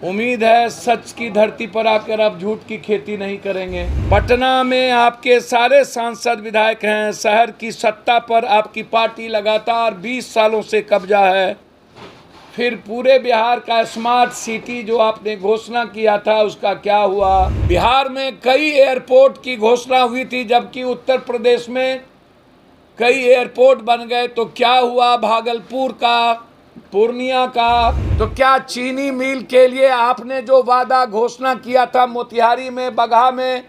उम्मीद है सच की धरती पर आकर अब झूठ की खेती नहीं करेंगे। पटना में आपके सारे सांसद विधायक हैं। शहर की सत्ता पर आपकी पार्टी लगातार 20 सालों से कब्जा है। फिर पूरे बिहार का स्मार्ट सिटी जो आपने घोषणा किया था उसका क्या हुआ? बिहार में कई एयरपोर्ट की घोषणा हुई थी, जबकि उत्तर प्रदेश में कई एयरपोर्ट बन गए। तो क्या हुआ भागलपुर का, पूर्णिया का? तो क्या चीनी मिल के लिए आपने जो वादा घोषणा किया था मोतिहारी में, बगहा में,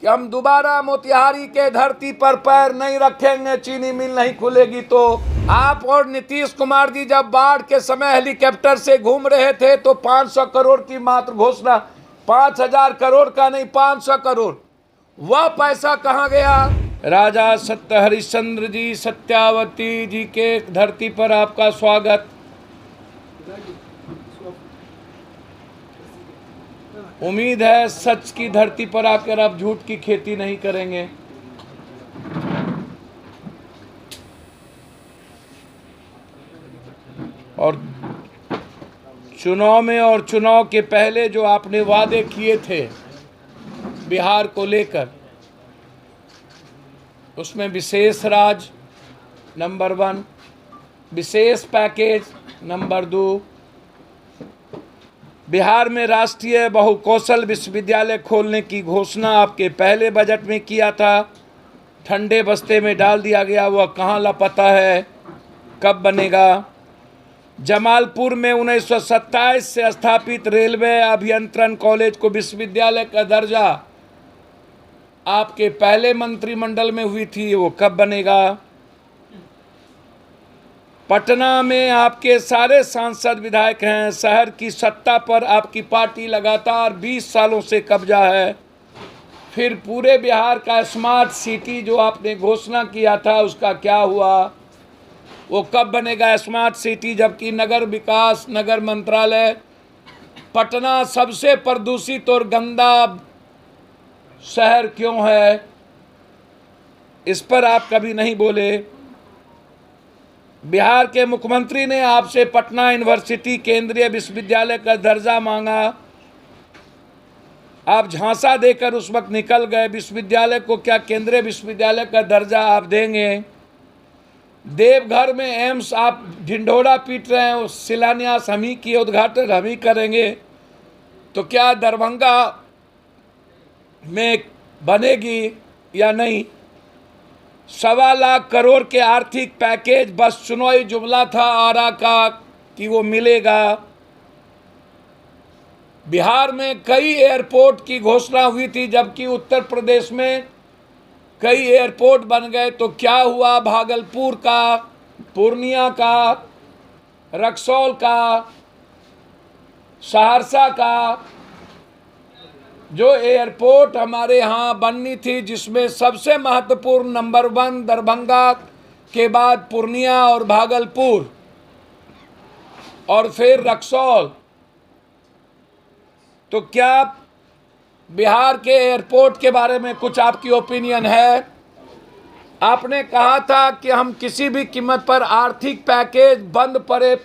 कि हम दोबारा मोतिहारी के धरती पर पैर नहीं रखेंगे, चीनी मिल नहीं खुलेगी, तो आप और नीतीश कुमार जी जब बाढ़ के समय हेलीकॉप्टर से घूम रहे थे तो 500 करोड़ की मात्र घोषणा, 5000 करोड़ का नहीं, 500 करोड़, वह पैसा कहाँ गया? राजा सत्य हरिश्चंद्र जी, सत्यावती जी के धरती पर आपका स्वागत। उम्मीद है सच की धरती पर आकर अब झूठ की खेती नहीं करेंगे। और चुनाव में और चुनाव के पहले जो आपने वादे किए थे बिहार को लेकर, उसमें विशेष राज नंबर 1, विशेष पैकेज नंबर 2, बिहार में राष्ट्रीय बहुकौशल विश्वविद्यालय खोलने की घोषणा आपके पहले बजट में किया था, ठंडे बस्ते में डाल दिया गया, वह कहाँ लापता है, कब बनेगा? जमालपुर में 1927 से स्थापित रेलवे अभियंत्रण कॉलेज को विश्वविद्यालय का दर्जा आपके पहले मंत्रिमंडल में हुई थी, वो कब बनेगा? पटना में आपके सारे सांसद विधायक हैं। शहर की सत्ता पर आपकी पार्टी लगातार 20 सालों से कब्जा है। फिर पूरे बिहार का स्मार्ट सिटी जो आपने घोषणा किया था उसका क्या हुआ? वो कब बनेगा स्मार्ट सिटी, जबकि नगर विकास, नगर मंत्रालय, पटना सबसे प्रदूषित और गंदा शहर क्यों है, इस पर आप कभी नहीं बोले। बिहार के मुख्यमंत्री ने आपसे पटना यूनिवर्सिटी केंद्रीय विश्वविद्यालय का दर्जा मांगा, आप झांसा देकर उस वक्त निकल गए। विश्वविद्यालय को क्या केंद्रीय विश्वविद्यालय का दर्जा आप देंगे? देवघर में एम्स आप ढिंढोरा पीट रहे हैं, उस शिलान्यास हम ही किए, उद्घाटन हम ही करेंगे, तो क्या दरभंगा में बनेगी या नहीं? 1.25 लाख करोड़ के आर्थिक पैकेज बस चुनावी जुमला था आरा का कि वो मिलेगा। बिहार में कई एयरपोर्ट की घोषणा हुई थी, जबकि उत्तर प्रदेश में कई एयरपोर्ट बन गए। तो क्या हुआ भागलपुर का, पूर्णिया का, रक्सौल का, सहरसा का? जो एयरपोर्ट हमारे यहाँ बननी थी, जिसमें सबसे महत्वपूर्ण नंबर 1 दरभंगा के बाद पूर्णिया और भागलपुर और फिर रक्सौल, तो क्या बिहार के एयरपोर्ट के बारे में कुछ आपकी ओपिनियन है? आपने कहा था कि हम किसी भी कीमत पर आर्थिक पैकेज बंद पड़े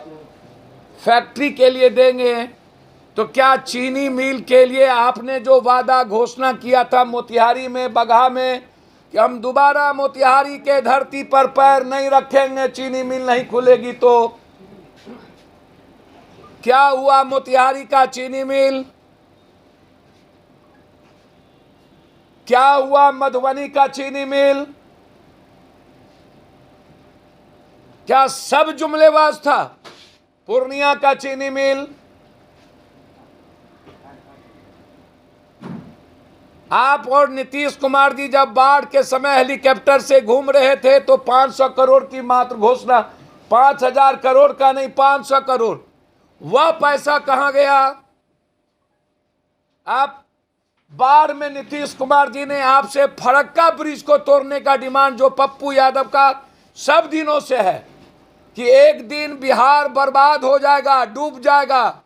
फैक्ट्री के लिए देंगे। तो क्या चीनी मिल के लिए आपने जो वादा घोषणा किया था मोतिहारी में, बगहा में, कि हम दोबारा मोतिहारी के धरती पर पैर नहीं रखेंगे, चीनी मिल नहीं खुलेगी, तो क्या हुआ मोतिहारी का चीनी मिल? क्या हुआ मधुबनी का चीनी मिल? क्या सब जुमलेबाज था? पूर्णिया का चीनी मिल? आप और नीतीश कुमार जी जब बाढ़ के समय हेलीकॉप्टर से घूम रहे थे तो 500 करोड़ की मात्र घोषणा, 5000 करोड़ का नहीं, 500 करोड़, वह पैसा कहां गया? आप बाढ़ में नीतीश कुमार जी ने आपसे फरक्का ब्रिज को तोड़ने का डिमांड, जो पप्पू यादव का सब दिनों से है कि एक दिन बिहार बर्बाद हो जाएगा, डूब जाएगा।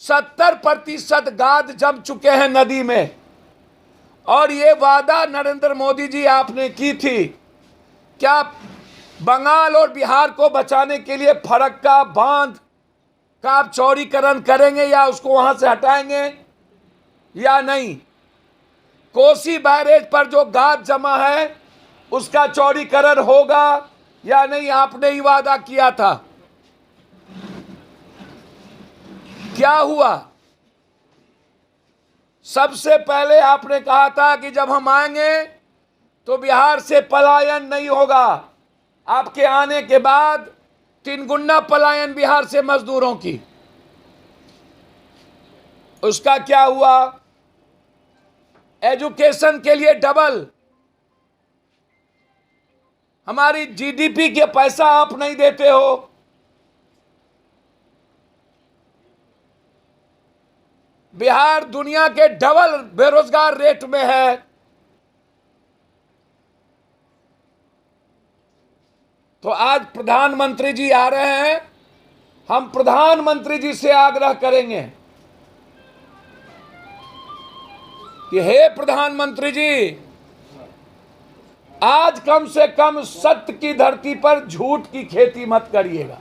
70% गाद जम चुके हैं नदी में, और ये वादा नरेंद्र मोदी जी आपने की थी। क्या बंगाल और बिहार को बचाने के लिए फरक्का बांध का आप चौड़ीकरण करेंगे या उसको वहां से हटाएंगे या नहीं? कोसी बैरेज पर जो गाद जमा है उसका चौड़ीकरण होगा या नहीं? आपने ही वादा किया था, क्या हुआ? सबसे पहले आपने कहा था कि जब हम आएंगे तो बिहार से पलायन नहीं होगा। आपके आने के बाद 3 गुना पलायन बिहार से मजदूरों की। उसका क्या हुआ? एजुकेशन के लिए डबल। हमारी जीडीपी के पैसा आप नहीं देते हो। बिहार दुनिया के डबल बेरोजगार रेट में है। तो आज प्रधानमंत्री जी आ रहे हैं, हम प्रधानमंत्री जी से आग्रह करेंगे कि हे प्रधानमंत्री जी, आज कम से कम सत्य की धरती पर झूठ की खेती मत करिएगा।